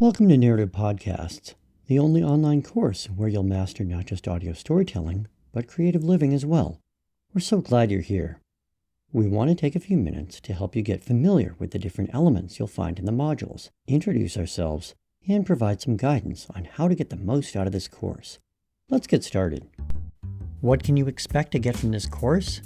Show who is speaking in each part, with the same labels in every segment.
Speaker 1: Welcome to Narrative Podcasts, the only online course where you'll master not just audio storytelling, but creative living as well. We're so glad you're here. We want to take a few minutes to help you get familiar with the different elements you'll find in the modules, introduce ourselves, and provide some guidance on how to get the most out of this course. Let's get started. What can you expect to get from this course?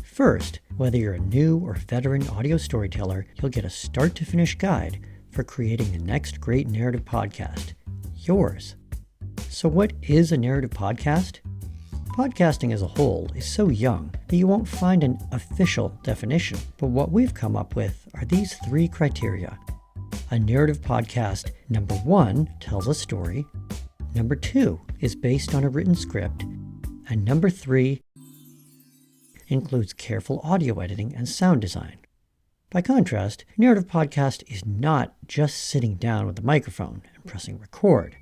Speaker 1: First, whether you're a new or veteran audio storyteller, you'll get a start-to-finish guide for creating the next great narrative podcast, yours. So what is a narrative podcast? Podcasting as a whole is so young that you won't find an official definition, but what we've come up with are these three criteria. A narrative podcast, number 1, tells a story, number 2 is based on a written script, and number 3 includes careful audio editing and sound design. By contrast, a narrative podcast is not just sitting down with a microphone and pressing record,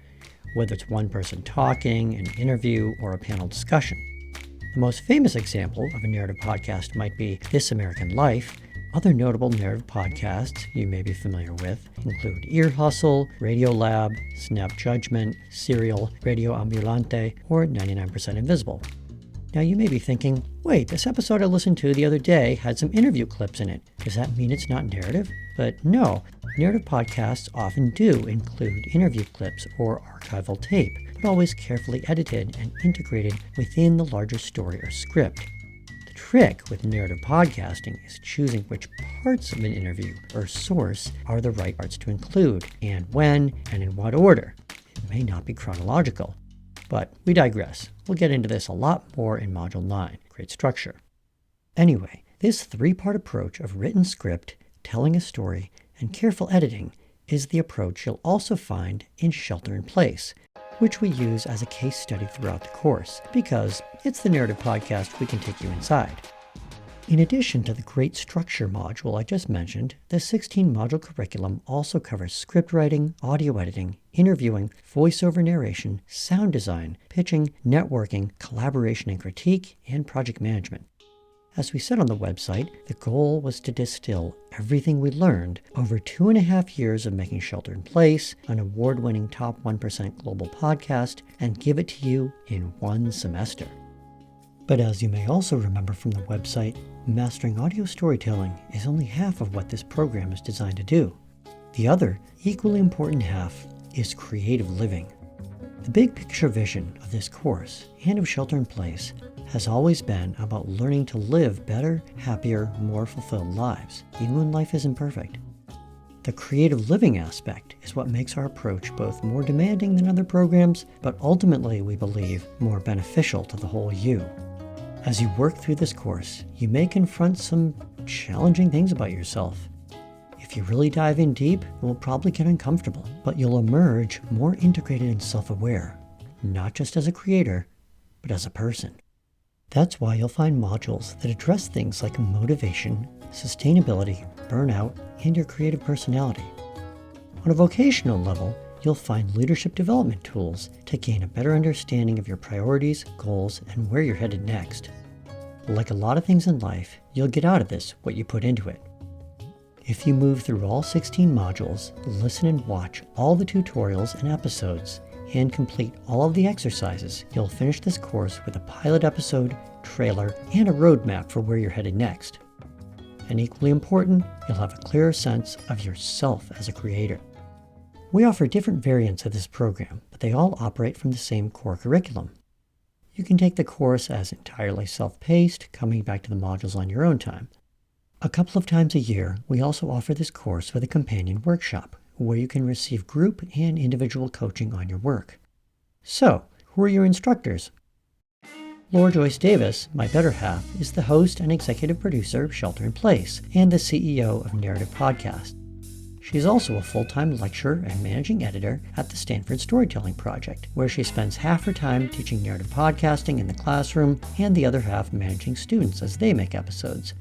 Speaker 1: whether it's one person talking, an interview, or a panel discussion. The most famous example of a narrative podcast might be This American Life. Other notable narrative podcasts you may be familiar with include Ear Hustle, Radio Lab, Snap Judgment, Serial, Radio Ambulante, or 99% Invisible. Now you may be thinking, wait, this episode I listened to the other day had some interview clips in it. Does that mean it's not narrative? But no, narrative podcasts often do include interview clips or archival tape, but always carefully edited and integrated within the larger story or script. The trick with narrative podcasting is choosing which parts of an interview or source are the right parts to include, and when, and in what order. It may not be chronological. But we digress. We'll get into this a lot more in Module 9, Great Structure. Anyway, this 3-part approach of written script, telling a story, and careful editing is the approach you'll also find in Shelter in Place, which we use as a case study throughout the course, because it's the narrative podcast we can take you inside. In addition to the Great Structure module I just mentioned, the 16-module curriculum also covers script writing, audio editing, interviewing, voiceover narration, sound design, pitching, networking, collaboration and critique, and project management. As we said on the website, the goal was to distill everything we learned over 2.5 years of making Shelter in Place, an award-winning top 1% global podcast, and give it to you in one semester. But as you may also remember from the website, mastering audio storytelling is only half of what this program is designed to do. The other, equally important half, is creative living. The big picture vision of this course and of Shelter in Place has always been about learning to live better, happier, more fulfilled lives, even when life isn't perfect. The creative living aspect is what makes our approach both more demanding than other programs, but ultimately, we believe, more beneficial to the whole you. As you work through this course, you may confront some challenging things about yourself. If you really dive in deep, it will probably get uncomfortable, but you'll emerge more integrated and self-aware, not just as a creator, but as a person. That's why you'll find modules that address things like motivation, sustainability, burnout, and your creative personality. On a vocational level, you'll find leadership development tools to gain a better understanding of your priorities, goals, and where you're headed next. Like a lot of things in life, you'll get out of this what you put into it. If you move through all 16 modules, listen and watch all the tutorials and episodes, and complete all of the exercises, you'll finish this course with a pilot episode, trailer, and a roadmap for where you're headed next. And equally important, you'll have a clearer sense of yourself as a creator. We offer different variants of this program, but they all operate from the same core curriculum. You can take the course as entirely self-paced, coming back to the modules on your own time. A couple of times a year, we also offer this course with a companion workshop, where you can receive group and individual coaching on your work. So, who are your instructors? Laura Joyce Davis, my better half, is the host and executive producer of Shelter in Place and the CEO of Narrative Podcast. She is also a full-time lecturer and managing editor at the Stanford Storytelling Project, where she spends half her time teaching narrative podcasting in the classroom and the other half managing students as they make episodes.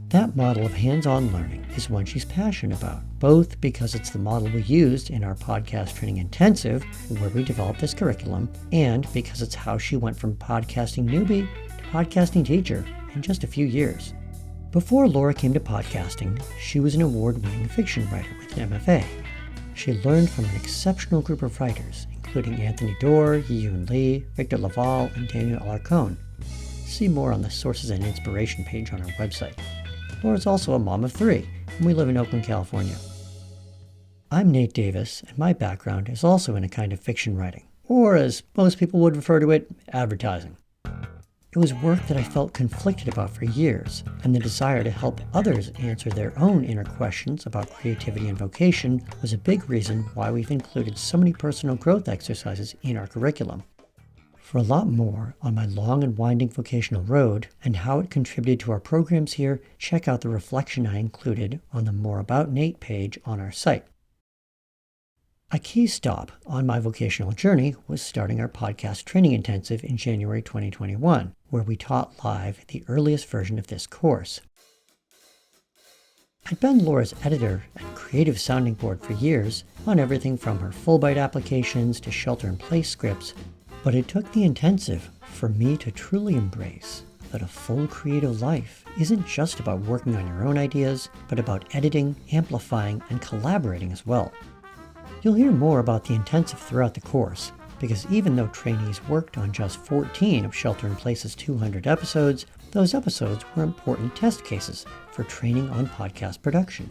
Speaker 1: That model of hands-on learning is one she's passionate about, both because it's the model we used in our podcast training intensive, where we developed this curriculum, and because it's how she went from podcasting newbie to podcasting teacher in just a few years. Before Laura came to podcasting, she was an award-winning fiction writer with an MFA. She learned from an exceptional group of writers, including Anthony Doerr, Yi-Yoon Lee, Victor Laval, and Daniel Alarcon. See more on the Sources and Inspiration page on our website. Laura's also a mom of 3, and we live in Oakland, California. I'm Nate Davis, and my background is also in a kind of fiction writing, or as most people would refer to it, advertising. It was work that I felt conflicted about for years, and the desire to help others answer their own inner questions about creativity and vocation was a big reason why we've included so many personal growth exercises in our curriculum. For a lot more on my long and winding vocational road and how it contributed to our programs here, check out the reflection I included on the More About Nate page on our site. A key stop on my vocational journey was starting our podcast training intensive in January 2021, where we taught live the earliest version of this course. I'd been Laura's editor and creative sounding board for years on everything from her Fulbright applications to shelter-in-place scripts, but it took the intensive for me to truly embrace that a full creative life isn't just about working on your own ideas, but about editing, amplifying, and collaborating as well. You'll hear more about the intensive throughout the course, because even though trainees worked on just 14 of Shelter-in-Place's 200 episodes, those episodes were important test cases for training on podcast production.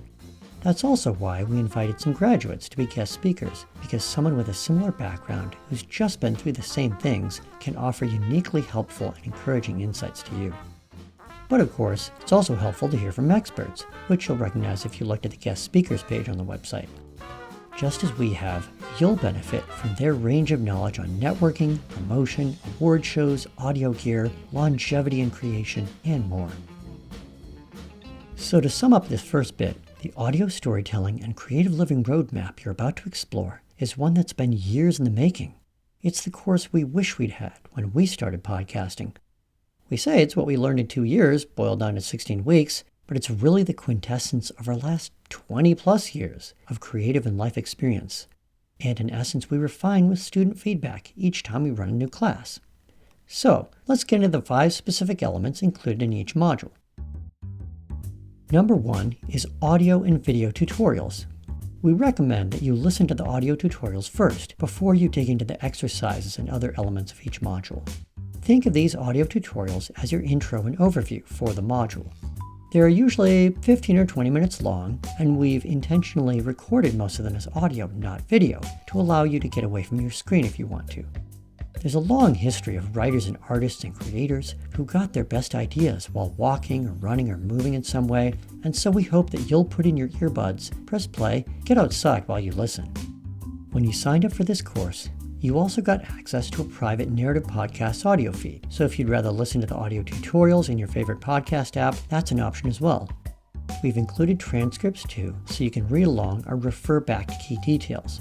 Speaker 1: That's also why we invited some graduates to be guest speakers, because someone with a similar background who's just been through the same things can offer uniquely helpful and encouraging insights to you. But of course, it's also helpful to hear from experts, which you'll recognize if you looked at the guest speakers page on the website. Just as we have, you'll benefit from their range of knowledge on networking, promotion, award shows, audio gear, longevity and creation, and more. So to sum up this first bit, the audio storytelling and creative living roadmap you're about to explore is one that's been years in the making. It's the course we wish we'd had when we started podcasting. We say it's what we learned in 2 years, boiled down to 16 weeks, but it's really the quintessence of our last 20 plus years of creative and life experience. And in essence, we refine with student feedback each time we run a new class. So let's get into the 5 specific elements included in each module. Number 1 is audio and video tutorials. We recommend that you listen to the audio tutorials first before you dig into the exercises and other elements of each module. Think of these audio tutorials as your intro and overview for the module. They're usually 15 or 20 minutes long, and we've intentionally recorded most of them as audio, not video, to allow you to get away from your screen if you want to. There's a long history of writers and artists and creators who got their best ideas while walking or running or moving in some way, and so we hope that you'll put in your earbuds, press play, get outside while you listen. When you signed up for this course, you also got access to a private narrative podcast audio feed, so if you'd rather listen to the audio tutorials in your favorite podcast app, that's an option as well. We've included transcripts too, so you can read along or refer back to key details.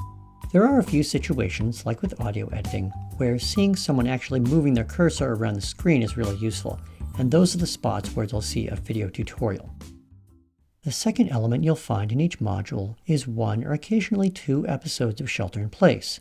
Speaker 1: There are a few situations, like with audio editing, where seeing someone actually moving their cursor around the screen is really useful, and those are the spots where you'll see a video tutorial. The second element you'll find in each module is 1 or occasionally 2 episodes of Shelter-in-Place,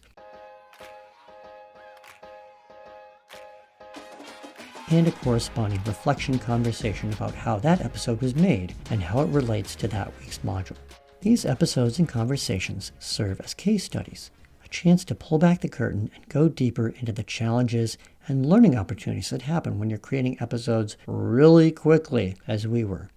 Speaker 1: and a corresponding reflection conversation about how that episode was made and how it relates to that week's module. These episodes and conversations serve as case studies, a chance to pull back the curtain and go deeper into the challenges and learning opportunities that happen when you're creating episodes really quickly, as we were.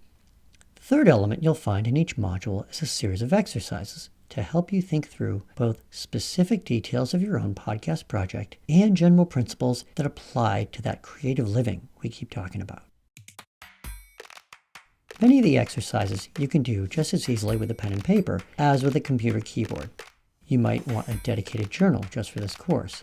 Speaker 1: The third element you'll find in each module is a series of exercises to help you think through both specific details of your own podcast project and general principles that apply to that creative living we keep talking about. Many of the exercises you can do just as easily with a pen and paper as with a computer keyboard. You might want a dedicated journal just for this course.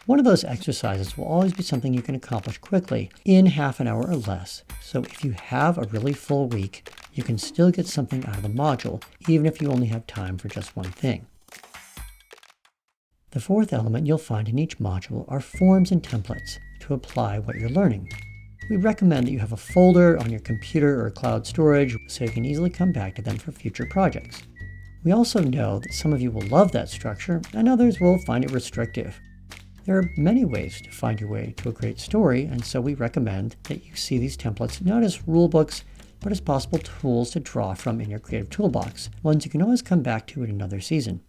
Speaker 1: One of those exercises will always be something you can accomplish quickly in half an hour or less, so if you have a really full week, you can still get something out of the module, even if you only have time for just one thing. The fourth element you'll find in each module are forms and templates to apply what you're learning. We recommend that you have a folder on your computer or cloud storage so you can easily come back to them for future projects. We also know that some of you will love that structure and others will find it restrictive. There are many ways to find your way to a great story, and so we recommend that you see these templates not as rule books, but as possible tools to draw from in your creative toolbox, ones you can always come back to in another season.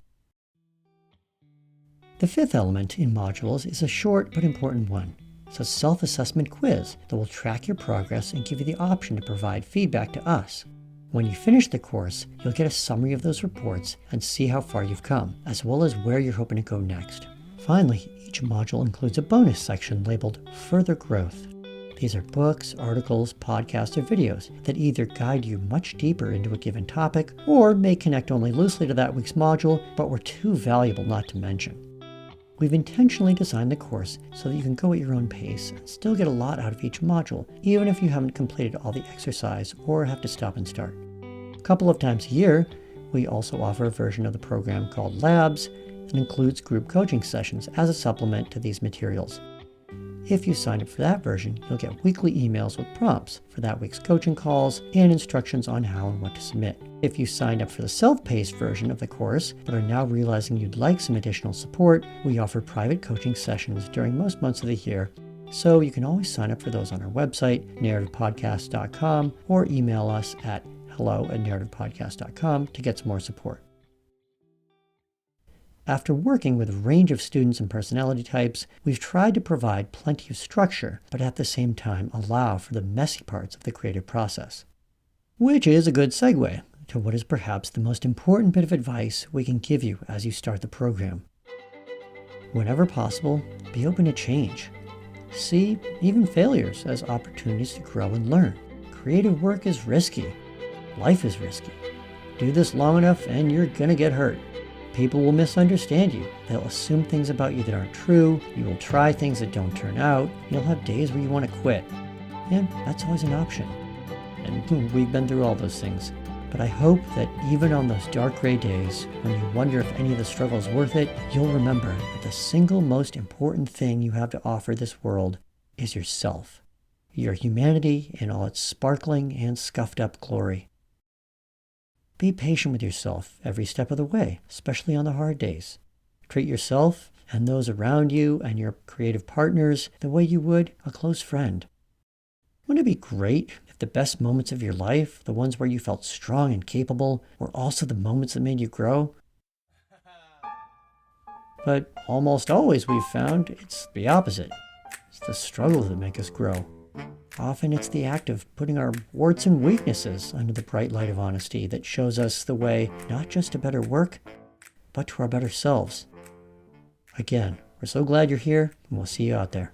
Speaker 1: The fifth element in modules is a short but important one. It's a self-assessment quiz that will track your progress and give you the option to provide feedback to us. When you finish the course, you'll get a summary of those reports and see how far you've come, as well as where you're hoping to go next. Finally, each module includes a bonus section labeled Further Growth. These are books, articles, podcasts, or videos that either guide you much deeper into a given topic or may connect only loosely to that week's module, but were too valuable not to mention. We've intentionally designed the course so that you can go at your own pace and still get a lot out of each module, even if you haven't completed all the exercise or have to stop and start. A couple of times a year, we also offer a version of the program called Labs that includes group coaching sessions as a supplement to these materials. If you sign up for that version, you'll get weekly emails with prompts for that week's coaching calls and instructions on how and what to submit. If you signed up for the self-paced version of the course, but are now realizing you'd like some additional support, we offer private coaching sessions during most months of the year, so you can always sign up for those on our website, narrativepodcast.com, or email us at hello@narrativepodcast.com to get some more support. After working with a range of students and personality types, we've tried to provide plenty of structure, but at the same time allow for the messy parts of the creative process. Which is a good segue to what is perhaps the most important bit of advice we can give you as you start the program. Whenever possible, be open to change. See even failures as opportunities to grow and learn. Creative work is risky. Life is risky. Do this long enough and you're gonna get hurt. People will misunderstand you. They'll assume things about you that aren't true. You will try things that don't turn out. You'll have days where you want to quit. And that's always an option. And we've been through all those things. But I hope that even on those dark gray days, when you wonder if any of the struggle is worth it, you'll remember that the single most important thing you have to offer this world is yourself. Your humanity in all its sparkling and scuffed up glory. Be patient with yourself every step of the way, especially on the hard days. Treat yourself and those around you and your creative partners the way you would a close friend. Wouldn't it be great if the best moments of your life, the ones where you felt strong and capable, were also the moments that made you grow? But almost always we've found it's the opposite. It's the struggles that make us grow. Often it's the act of putting our warts and weaknesses under the bright light of honesty that shows us the way not just to better work, but to our better selves. Again, we're so glad you're here, and we'll see you out there.